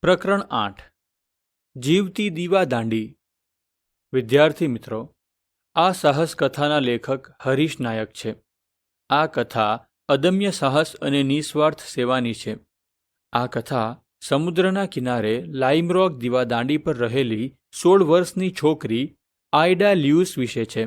પ્રકરણ 8 જીવતી દીવાદાંડી। વિદ્યાર્થી મિત્રો, આ સાહસ કથાના લેખક હરીશ નાયક છે। આ કથા અદમ્ય સાહસ અને નિસ્વાર્થ સેવાની છે। આ કથા સમુદ્રના કિનારે લાઇમરોક દીવાદાંડી પર રહેલી 16 વર્ષની છોકરી આઇડા લ્યુઇસ વિશે છે।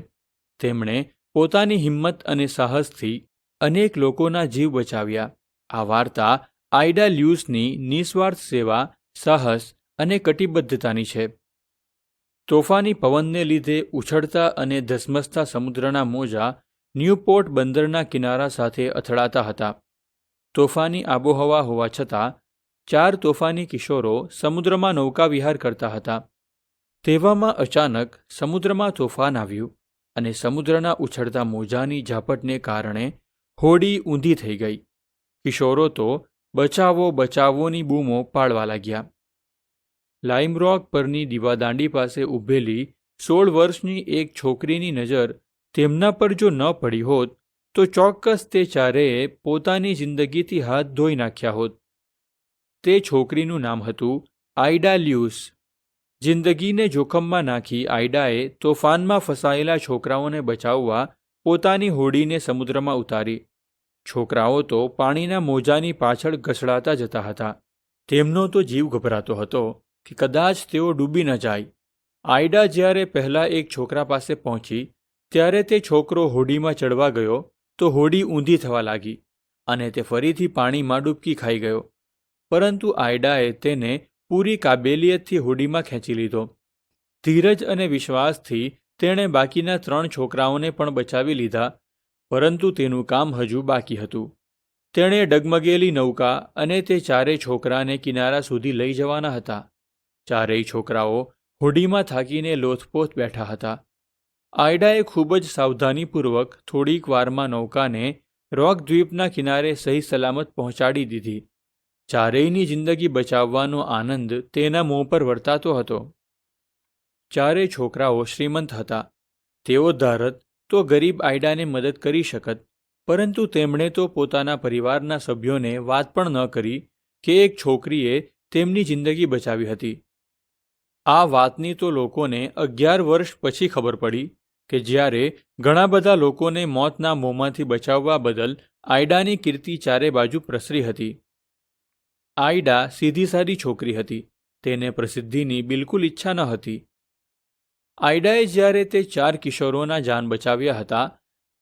તેમણે પોતાની હિંમત અને સાહસથી અનેક લોકોના જીવ બચાવ્યા। આ વાર્તા આઇડા લ્યુઇસની નિસ્વાર્થ સેવા, સાહસ અને કટિબદ્ધતાની છે। તોફાની પવનને લીધે ઉછળતા અને ધસમસતા સમુદ્રના મોજા ન્યૂપોર્ટ બંદરના કિનારા સાથે અથડાતા હતા। તોફાની આબોહવા હોવા છતાં 4 તોફાની કિશોરો સમુદ્રમાં નૌકાવિહાર કરતા હતા। તેવામાં અચાનક સમુદ્રમાં તોફાન આવ્યું અને સમુદ્રના ઉછળતા મોજાની ઝાપટને કારણે હોડી ઊંધી થઈ ગઈ। કિશોરો તો બચાવો બચાવોની બૂમો પાડવા લાગ્યા। લાઇમરોક પરની દીવાદાંડી પાસે ઊભેલી 16 વર્ષની એક છોકરીની નજર તેમના પર જો ન પડી હોત તો ચોક્કસ તે ચારેય પોતાની જિંદગીથી હાથ ધોઈ નાખ્યા હોત। તે છોકરીનું નામ હતું આઇડા લ્યુઇસ। જિંદગીને જોખમમાં નાખી આઇડાએ તોફાનમાં ફસાયેલા છોકરાઓને બચાવવા પોતાની હોડીને સમુદ્રમાં ઉતારી। છોકરાઓ તો પાણીના મોજાની પાછળ ઘસડાતા જતા હતા। તેમનો તો જીવ ગભરાતો હતો કે કદાચ તેઓ ડૂબી ન જાય। આઇડા જ્યારે પહેલા એક છોકરા પાસે પહોંચી ત્યારે તે છોકરો હોડીમાં ચડવા ગયો તો હોડી ઊંધી થવા લાગી અને તે ફરીથી પાણીમાં ડૂબકી ખાઈ ગયો। પરંતુ આઇડાએ તેને પૂરી કાબેલિયતથી હોડીમાં ખેંચી લીધો। ધીરજ અને વિશ્વાસથી તેણે બાકીના 3 છોકરાઓને પણ બચાવી લીધા, પરંતુ તેનું કામ હજુ બાકી હતું। તેણે ડગમગેલી નૌકા અને તે ચારેય છોકરાને કિનારા સુધી લઈ જવાના હતા। ચારેય છોકરાઓ હોડીમાં થાકીને લોથપોથ બેઠા હતા। આઇડાએ ખૂબ જ સાવધાનીપૂર્વક થોડીક વારમાં નૌકાને રોક દ્વીપના કિનારે સહી સલામત પહોંચાડી દીધી। ચારેયની જિંદગી બચાવવાનો આનંદ તેના મોં પર વર્તાતો હતો। ચારેય છોકરાઓ શ્રીમંત હતા। તેઓ ધારત તો ગરીબ આઇડાને મદદ કરી શકત, પરંતુ તેમણે તો પોતાના પરિવારના સભ્યોને વાત પણ ન કરી કે એક છોકરીએ તેમની જિંદગી બચાવી હતી। આ વાતની તો લોકોને 11 વર્ષ પછી ખબર પડી કે જ્યારે ઘણા બધા લોકોને મોતના મોંમાંથી બચાવવા બદલ આઇડાની કીર્તિ ચારે બાજુ પ્રસરી હતી। આઇડા સીધી સાદી છોકરી હતી। તેને પ્રસિદ્ધિની બિલકુલ ઈચ્છા ન હતી। આઇડાએ જ્યારે તે 4 કિશોરોના જાન બચાવ્યા હતા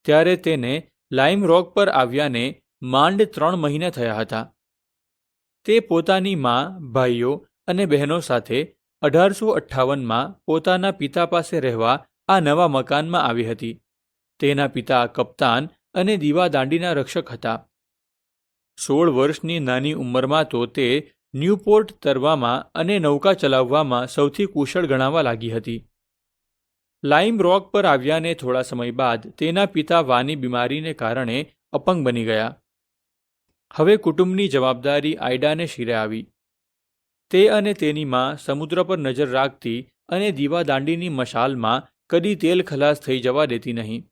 ત્યારે તેને લાઇમરોક પર આવ્યાને માંડ 3 મહિના થયા હતા। તે પોતાની મા, ભાઈઓ અને બહેનો સાથે 1858માં પોતાના પિતા પાસે રહેવા આ નવા મકાનમાં આવી હતી। તેના પિતા કપ્તાન અને દીવાદાંડીના રક્ષક હતા। 16 વર્ષની નાની ઉંમરમાં તો તે ન્યૂપોર્ટ તરવામાં અને નૌકા ચલાવવામાં સૌથી કુશળ ગણાવા લાગી હતી। લાઇમરોક પર આવ્યાને થોડા સમય બાદ તેના પિતા વાની બીમારીને કારણે અપંગ બની ગયા। હવે કુટુંબની જવાબદારી આઇડાને શિરે આવી। તે અને તેની મા સમુદ્ર પર નજર રાખતી અને દીવાદાંડીની મશાલમાં કદી તેલ ખલાસ થઈ જવા દેતી નહીં।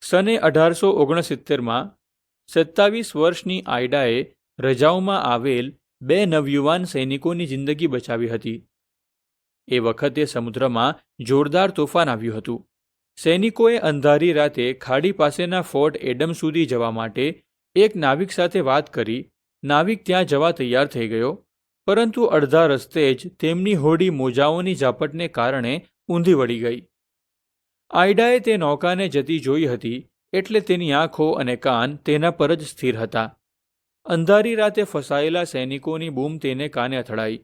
સને 1869માં 27 વર્ષની આઇડાએ રજાઓમાં આવેલ 2 નવયુવાન સૈનિકોની જિંદગી બચાવી હતી। એ વખતે સમુદ્રમાં જોરદાર તોફાન આવ્યું હતું। સૈનિકોએ અંધારી રાતે ખાડી પાસેના ફોર્ટ એડમ સુધી જવા માટે એક નાવિક સાથે વાત કરી। નાવિક ત્યાં જવા તૈયાર થઈ ગયો, પરંતુ અડધા રસ્તે જ તેમની હોડી મોજાઓની ઝાપટને કારણે ઊંધી વળી ગઈ। આઇડાએ તે નૌકાને જતી જોઈ હતી એટલે તેની આંખો અને કાન તેના પર જ સ્થિર હતા। અંધારી રાતે ફસાયેલા સૈનિકોની બૂમ તેને કાને અથડાઈ।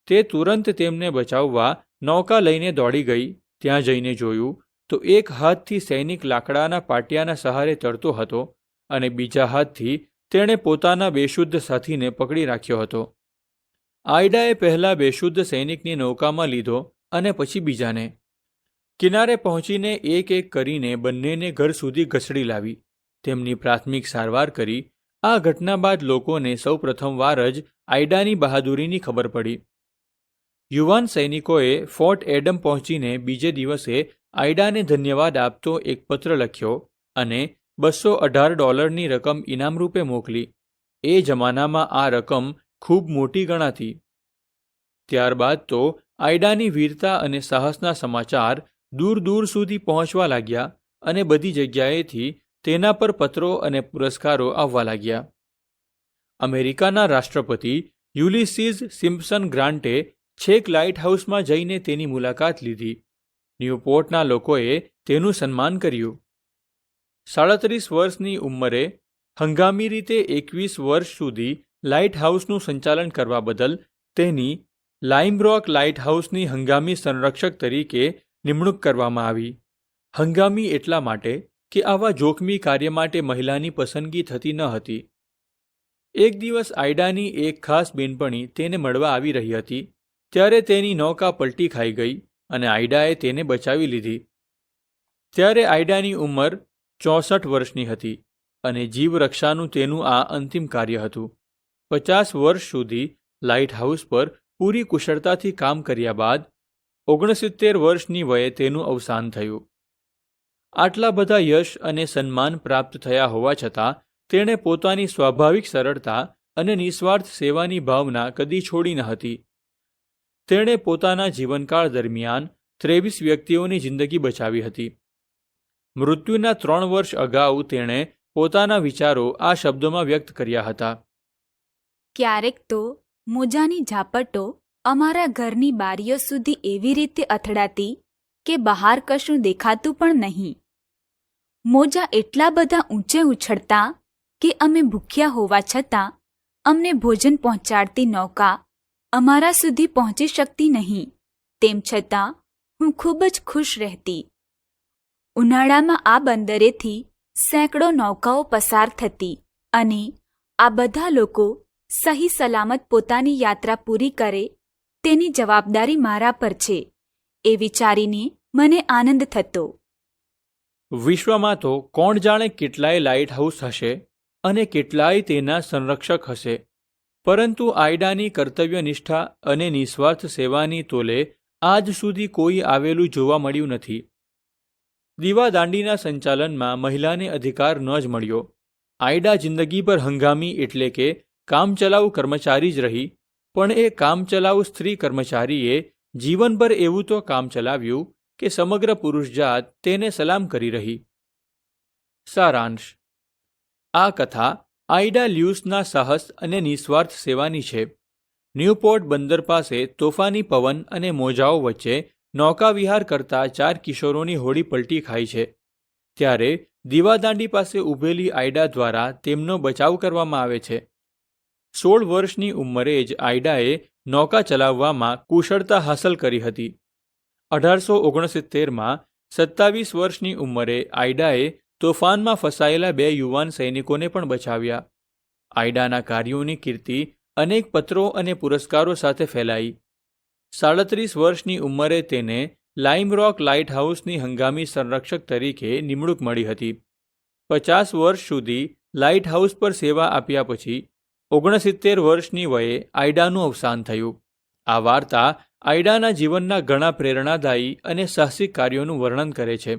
તે તુરંત તેમને બચાવવા નૌકા લઈને દોડી ગઈ। ત્યાં જઈને જોયું તો એક હાથથી સૈનિક લાકડાના પાટિયાના સહારે તરતો હતો અને બીજા હાથથી તેણે પોતાના બેશુદ્ધ સાથીને પકડી રાખ્યો હતો। આઇડાએ પહેલા બેશુદ્ધ સૈનિકની નૌકામાં લીધો અને પછી બીજાને। કિનારે પહોંચીને એક એક કરીને બંનેને ઘર સુધી ઘસડી લાવી। તેમની પ્રાથમિક સારવાર કરી। આ ઘટના બાદ લોકોને સૌ પ્રથમવાર જ આઇડાની બહાદુરીની ખબર પડી। યુવાન સૈનિકોએ ફોર્ટ એડમ પહોંચીને બીજે દિવસે આઇડાને ધન્યવાદ આપતો એક પત્ર લખ્યો અને $218ની રકમ ઇનામ રૂપે મોકલી। એ જમાનામાં આ રકમ ખૂબ મોટી ગણાતી। ત્યારબાદ તો આયડાની વીરતા અને સાહસના સમાચાર દૂર દૂર સુધી પહોંચવા લાગ્યા અને બધી જગ્યાએથી તેના પર પત્રો અને પુરસ્કારો આવવા લાગ્યા. અમેરિકાના રાષ્ટ્રપતિ યુલિસીઝ સિમ્પસન ગ્રાન્ટે છેક લાઇટ હાઉસમાં જઈને તેની મુલાકાત લીધી. ન્યૂપોર્ટના લોકોએ તેનું સન્માન કર્યું. 37 વર્ષની ઉંમરે હંગામી રીતે 21 વર્ષ સુધી લાઇટ હાઉસનું સંચાલન કરવા બદલ તેની લાઇમરોક લાઇટ હાઉસની હંગામી સંરક્ષક તરીકે નિમણૂક કરવામાં આવી. હંગામી એટલા માટે કે આવા જોખમી કાર્ય માટે મહિલાની પસંદગી થતી ન હતી. એક દિવસ આયડાની એક ખાસ બેનપણી તેને મળવા આવી રહી હતી ત્યારે તેની નૌકા પલટી ખાઈ ગઈ અને આયડાએ તેને બચાવી લીધી. ત્યારે આયડાની ઉંમર 64 વર્ષની હતી અને જીવરક્ષાનું તેનું આ અંતિમ કાર્ય હતું. 50 વર્ષ સુધી લાઇટ હાઉસ પર પૂરી કુશળતાથી કામ કર્યા બાદ 69 વર્ષની વયે તેનું અવસાન થયું. આટલા બધા યશ અને સન્માન પ્રાપ્ત થયા હોવા છતાં તેણે પોતાની સ્વાભાવિક સરળતા અને નિસ્વાર્થ સેવાની ભાવના કદી છોડી ન હતી. તેણે પોતાના જીવનકાળ દરમિયાન 23 વ્યક્તિઓની જિંદગી બચાવી હતી. મૃત્યુના 3 વર્ષ અગાઉ તેણે પોતાના વિચારો આ શબ્દોમાં વ્યક્ત કર્યા હતા. ક્યારેક તો મોજાની ઝાપટો અમારા ઘરની બારીઓ સુધી એવી રીતે અથડાતી કે બહાર કશું દેખાતું પણ નહીં. મોજા એટલા બધા ઊંચે ઉછળતા કે અમે ભૂખ્યા હોવા છતાં અમને ભોજન પહોંચાડતી નૌકા અમારા સુધી પહોંચી શકતી નહીં. તેમ છતાં હું ખૂબ જ ખુશ રહેતી. ઉનાળામાં આ બંદરેથી સેંકડો નૌકાઓ પસાર થતી અને આ બધા લોકો સહી સલામત પોતાની યાત્રા પૂરી કરે તેની જવાબદારી મારા પર છે એ વિચારીને મને આનંદ થતો. વિશ્વમાં તો કોણ જાણે કેટલાય લાઇટ હાઉસ હશે અને કેટલાય તેના સંરક્ષક હશે, પરંતુ આયડાની કર્તવ્યનિષ્ઠા અને નિસ્વાર્થ સેવાની તોલે આજ સુધી કોઈ આવેલું જોવા મળ્યું નથી. દીવાદાંડીના સંચાલનમાં મહિલાને અધિકાર ન જ મળ્યો. આયડા જિંદગીભર હંગામી એટલે કે કામચલાઉ કર્મચારી જ રહી, પણ એ કામચલાઉ સ્ત્રી કર્મચારીએ જીવનભર એવું તો કામ ચલાવ્યું કે સમગ્ર પુરુષજાત તેને સલામ કરી રહી. સારાંશ: આ કથા આયડા લ્યુસના સાહસ અને નિસ્વાર્થ સેવાની છે. ન્યૂપોર્ટ બંદર પાસે તોફાની પવન અને મોજાઓ વચ્ચે નૌકાવિહાર કરતા 4 કિશોરોની હોડી પલટી ખાઈ છે. ત્યારે દીવાદાંડી પાસે ઊભેલી આયડા દ્વારા તેમનો બચાવ કરવામાં આવે છે. 16 વર્ષની ઉંમરે જ આયડાએ નૌકા ચલાવવામાં કુશળતા હાંસલ કરી હતી. 1869માં 27 વર્ષની ઉંમરે આયડાએ તોફાનમાં ફસાયેલા 2 યુવાન સૈનિકોને પણ બચાવ્યા. આયડાના કાર્યોની કીર્તિ અનેક પત્રો અને પુરસ્કારો સાથે ફેલાઈ. 37 વર્ષની ઉંમરે તેને લાઇમરોક લાઇટ હાઉસની હંગામી સંરક્ષક તરીકે નિમણૂક મળી હતી. 50 વર્ષ સુધી લાઇટ હાઉસ પર સેવા આપ્યા પછી 69 વર્ષની વયે આયડાનું અવસાન થયું. આ વાર્તા આયડાના જીવનના ઘણા પ્રેરણાદાયી અને સાહસિક કાર્યોનું વર્ણન કરે છે.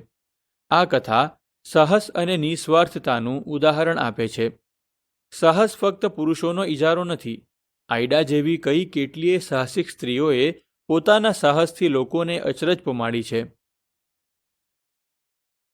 આ કથા સાહસ અને નિસ્વાર્થતાનું ઉદાહરણ આપે છે. સાહસ ફક્ત પુરુષોનો ઇજારો નથી. આયડા જેવી કેટલીય સાહસિક સ્ત્રીઓએ પોતાના સાહસથી લોકોને અચરજ પમાડી છે.